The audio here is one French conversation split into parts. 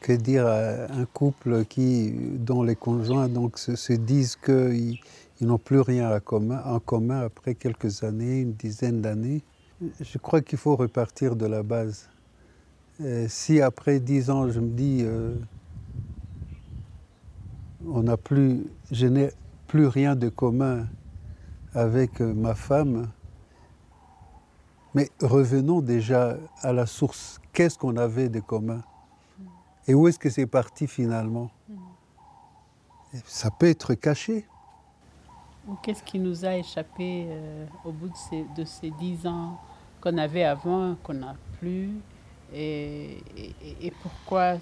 Que dire à un couple dont les conjoints donc, se disent qu'ils n'ont plus rien en commun après quelques années, une dizaine d'années? Je crois qu'il faut repartir de la base. Si après 10 ans, je me dis, je n'ai plus rien de commun avec ma femme, mais revenons déjà à la source. Qu'est-ce qu'on avait de commun? Et où est-ce que c'est parti finalement? Ça peut être caché. Ou qu'est-ce qui nous a échappé au bout de ces 10 ans qu'on avait avant, qu'on n'a plus, et pourquoi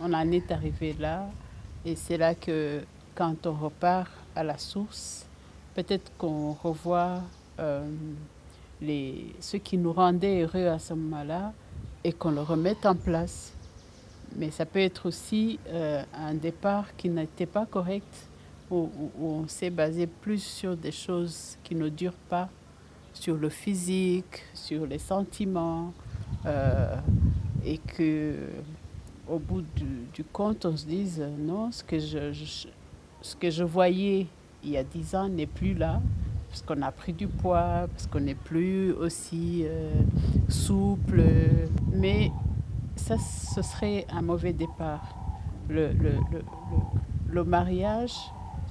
on en est arrivé là. Et c'est là que quand on repart à la source, peut-être qu'on revoit ce qui nous rendait heureux à ce moment-là et qu'on le remette en place. Mais ça peut être aussi un départ qui n'était pas correct, où on s'est basé plus sur des choses qui ne durent pas, sur le physique, sur les sentiments, et que au bout du compte, on se dise non, ce que je voyais il y a 10 ans n'est plus là, parce qu'on a pris du poids, parce qu'on n'est plus aussi souple. Mais ça, ce serait un mauvais départ. Le mariage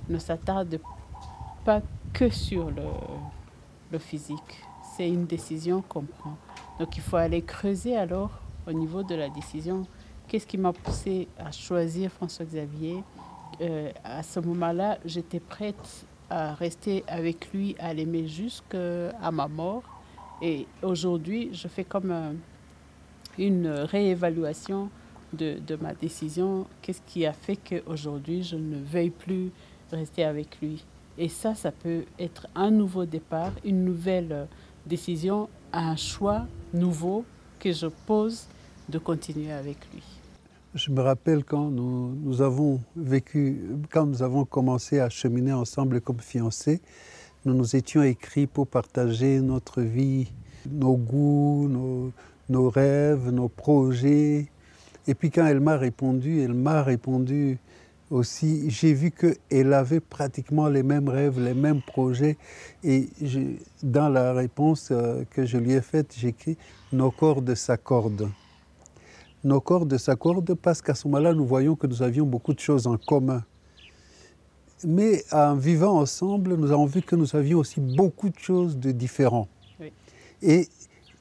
ne s'attarde pas que sur le physique. C'est une décision qu'on prend. Donc il faut aller creuser alors au niveau de la décision. Qu'est-ce qui m'a poussé à choisir François-Xavier? À ce moment-là, j'étais prête à rester avec lui, à l'aimer jusqu'à ma mort. Et aujourd'hui, je fais comme une réévaluation de ma décision. Qu'est-ce qui a fait qu'aujourd'hui, je ne veuille plus rester avec lui? Et ça peut être un nouveau départ, une nouvelle décision, un choix nouveau que je pose de continuer avec lui. Je me rappelle quand nous avons commencé à cheminer ensemble comme fiancés, nous nous étions écrits pour partager notre vie, nos goûts, nos rêves, nos projets. Et puis quand elle m'a répondu aussi, j'ai vu qu'elle avait pratiquement les mêmes rêves, les mêmes projets. Et dans la réponse que je lui ai faite, j'ai écrit « Nos cordes s'accordent ». Nos cordes s'accordent parce qu'à ce moment-là, nous voyons que nous avions beaucoup de choses en commun. Mais en vivant ensemble, nous avons vu que nous avions aussi beaucoup de choses de différents. Oui.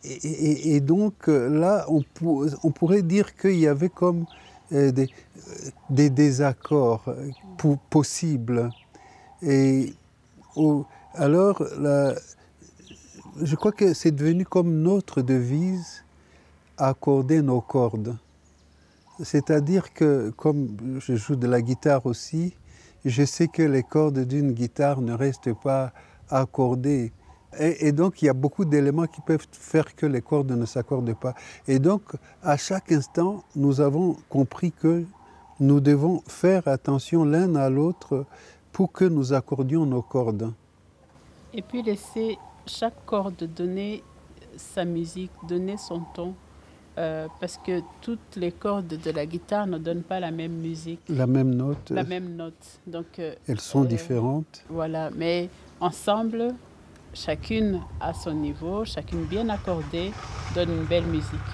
Et donc là, on pourrait dire qu'il y avait comme des désaccords possibles. Alors, je crois que c'est devenu comme notre devise, accorder nos cordes. C'est-à-dire que, comme je joue de la guitare aussi, je sais que les cordes d'une guitare ne restent pas accordées. Et donc, il y a beaucoup d'éléments qui peuvent faire que les cordes ne s'accordent pas. Et donc, à chaque instant, nous avons compris que nous devons faire attention l'un à l'autre pour que nous accordions nos cordes. Et puis laisser chaque corde donner sa musique, donner son ton. Parce que toutes les cordes de la guitare ne donnent pas la même musique. La même note. La même note. Donc, elles sont différentes. Voilà, mais ensemble, chacune à son niveau, chacune bien accordée, donne une belle musique.